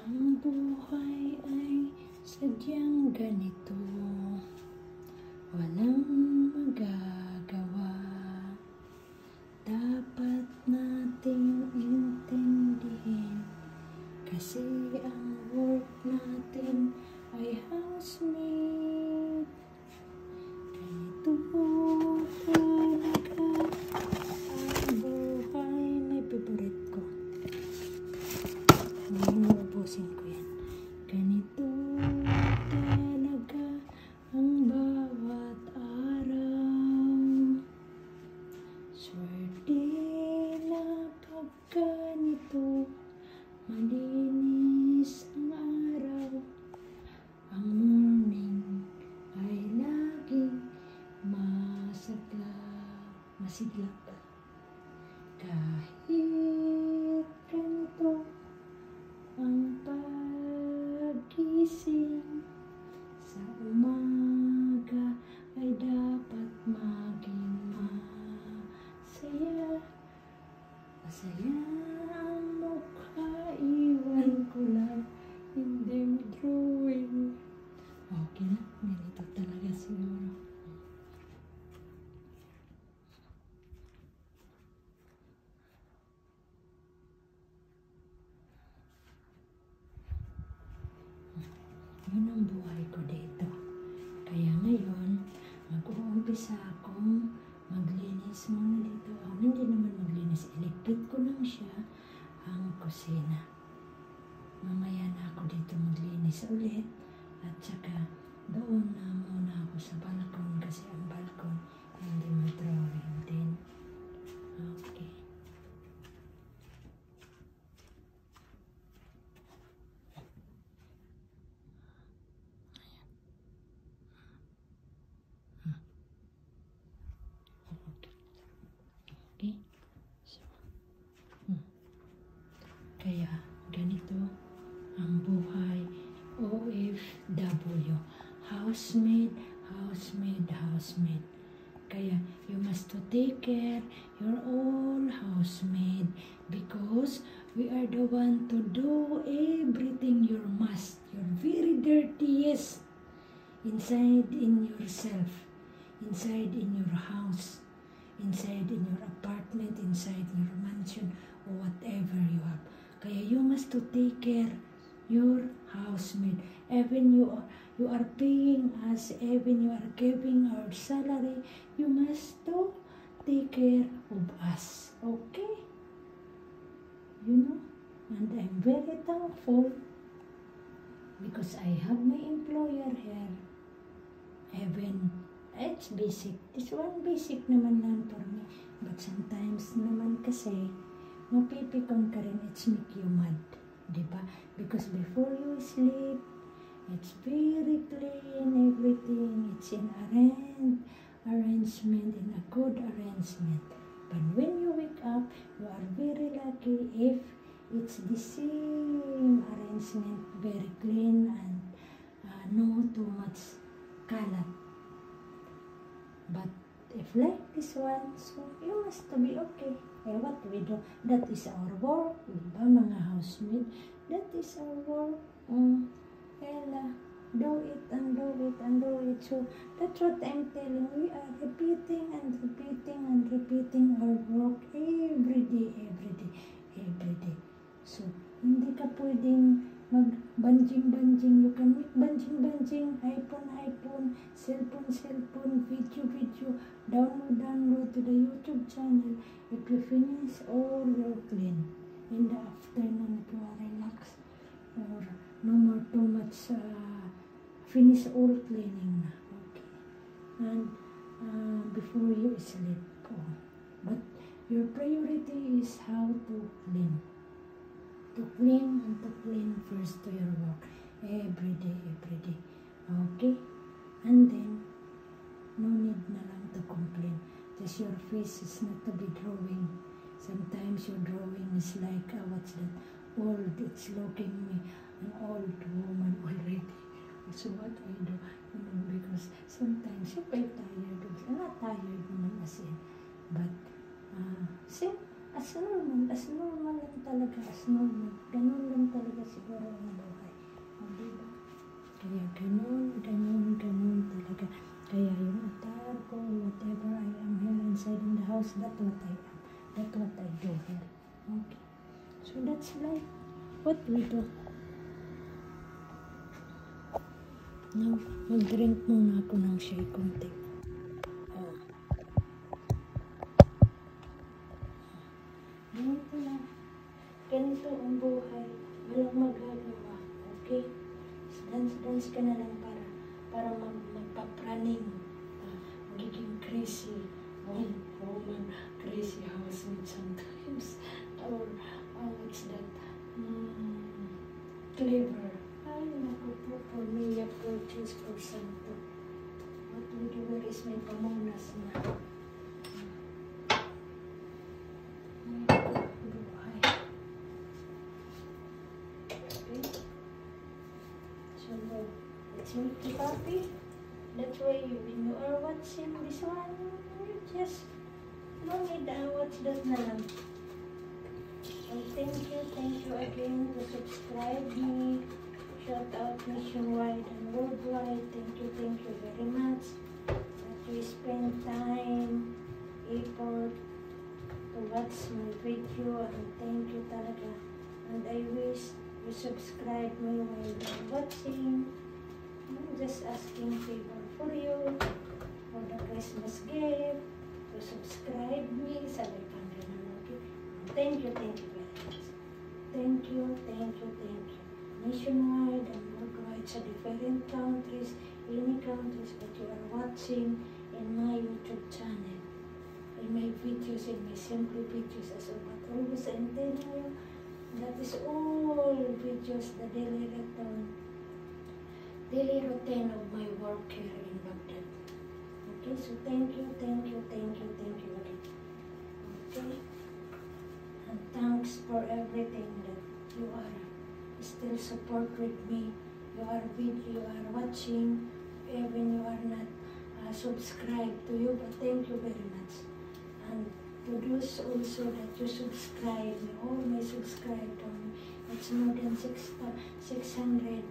Ang buhay ay sadyang ganito, walang magagawa. Dapat nating intindihin, kasi ang work natin ay housemate. Ganito talaga ang buhay. May favorite ko. Uubusin ko yan. Ganito talaga ang bawat araw. Swerte na pag ganito, malinis ang araw. Ang morning ay laging masigla. Kahit ganito ang paggising sa umaga, ay dapat maging masaya. Masaya ang mukha, iwan ko lang, hindi mo drawing. Okay na, ganito talaga siguro. Yun ang buhay ko dito. Kaya ngayon, mag-uumpisa akong maglinis muna dito. Hindi naman maglinis, electric ko lang siya, ang kusina. Mamaya na ako dito maglinis ulit. At saka, doon na muna ako sa balkon, kasi ang balkon hindi ma-drawing din. Okay. Okay. So, kaya ganito ang buhay OFW. Housemaid. Kaya you must to take care your own housemaid, because we are the one to do everything you must. You're very dirtiest inside in yourself, inside in your house, inside in your apartment, inside in your mansion, or whatever you have. Kaya you must to take care your housemaid. Even you are paying us, even you are giving our salary, you must to take care of us. Okay? You know? And I'm very thankful because I have my employer here. Even it's basic. This one basic naman lang for me. But sometimes naman kasi, mapipikon ka rin, it's make you mad. Diba? Because before you sleep, it's very clean, everything. It's in arrangement, in a good arrangement. But when you wake up, you are very lucky if it's the same arrangement, very clean and no too much kalat. But if like this one, so you must to be okay. What we do, that is our work, diba mga housemaid? That is our work. Ella, do it and do it and do it. So that's what I'm telling. We are repeating and repeating our work every day. So hindi ka pwedeng mag-banjing. You can make banjing, iPhone, cellphone, video, download to the YouTube channel. If you finish all your clean in the afternoon, if you are relaxed, or no more too much, finish all cleaning na. Okay. And before you sleep. But your priority is how to clean. To clean first to your work. Every day. Okay? And then, no need na lang to complain. Just your face is not to be drawing. Sometimes your drawing is like, what's that? Old. It's looking me, an old woman already. So what I do, because sometimes you feel tired. Not tired naman as in. But, same as normal lang talaga, as normal. Ganun lang talaga siguro ang house. That's what I am. That's what I do here. Okay. So that's like what we do. Now, mag-drink muna ako ng shake konti. Oh. Ganito na. Ganito ang buhay. Walang magagawa. Okay? Dance ka na lang para magpapraning. Magiging crazy woman, crazy housemate sometimes. Or, what's that? Clever. Ay, naku po, for me, I purchase for something. What we do, where is my pamunas na? Buhay. Okay? So, let's make the coffee. That's why when you are watching this one, you just no need watch that na lang. So thank you again to subscribe me. Shout out nationwide and worldwide. Thank you very much that you spend time, effort to watch my video, and thank you talaga. And I wish you subscribe me while you're watching. I'm just asking favor for you, for the Christmas gift, to subscribe me sa Lipan Ganun, okay? Thank you very much. Thank you. Nationwide and worldwide sa different countries, any countries that you are watching in my YouTube channel, in my videos, in my simple videos as well. But always I'm telling you, that is all videos, the daily routine of my work here in Baghdad. Okay, so thank you again. Okay, and thanks for everything that you are still support with me. You are watching, even you are not subscribed to you, but thank you very much. And to those also that you subscribe me, all my subscribe to me, it's more than 600.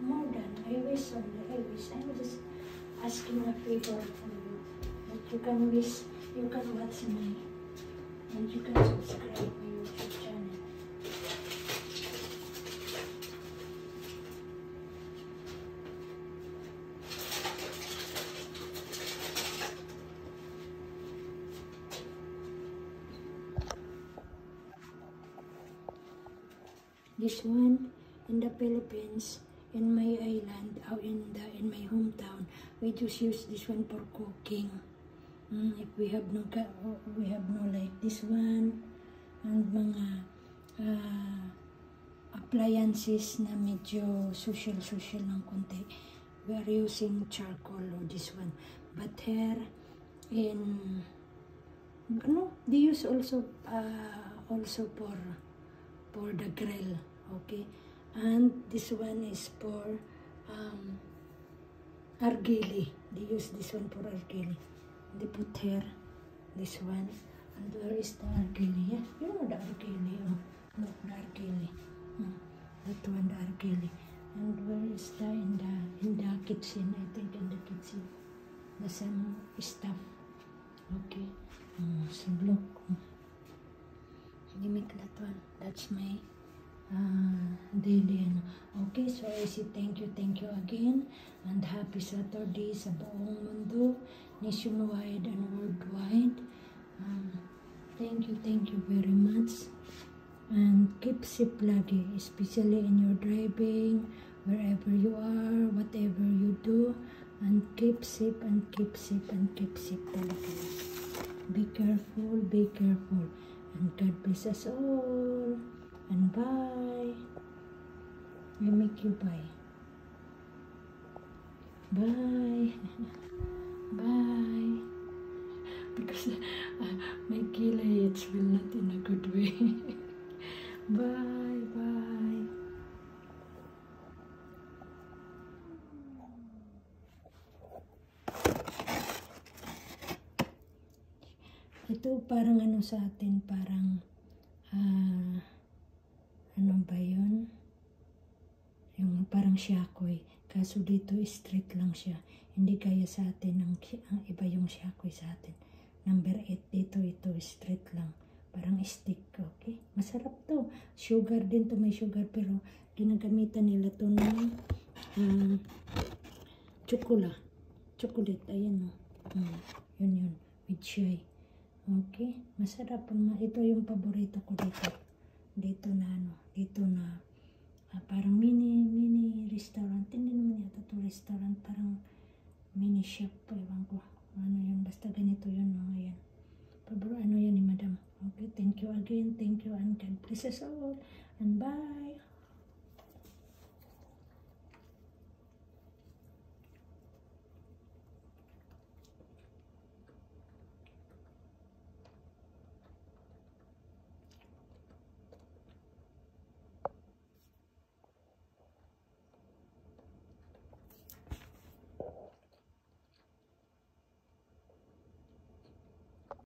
More than I wish. I'm just asking a favor for you that you can watch me and you can subscribe my YouTube channel. This one in the Philippines. In my island, in my hometown, we just use this one for cooking. If we have no like this one, and mga appliances na medyo social ng konti, we are using charcoal or this one. But here in they use also for the grill, okay. And this one is for argili. They use this one for argili. They put here this one. And where is the argili? Yeah, you know the argili. Oh, look, the argili. That one, the argili. And where is the in the kitchen? I think in the kitchen, the same stuff. Okay. So look, give me that one. That's my daily. Okay, so I say thank you again, and happy Saturday sa buong mundo, nationwide and worldwide. Thank you very much, and keep safe lagi, especially in your driving, wherever you are, whatever you do, and keep safe talaga. Be careful, and God bless us all. And bye. I make you bye. Bye. Bye. Because my kilay, it's will not in a good way. Bye. Ito parang sa atin, parang ano ba yun? Yung parang shakoy. Kaso dito straight lang siya. Hindi kaya sa atin, ang iba yung shakoy sa atin. Number 8 dito, ito straight lang. Parang stick, okay? Masarap to. Sugar din to, may sugar, pero ginagamitan nila to ng chocolate, ayan o. Yun, with chai. Okay, masarap. Ito yung paborito ko dito. Dito na parang mini restaurant. Hindi naman yata to restaurant, parang mini shop, ewan ko. Ano yun, basta ganito yun, ayan. Yan ni madam. Okay, thank you again, thank you, and God bless us all, and bye.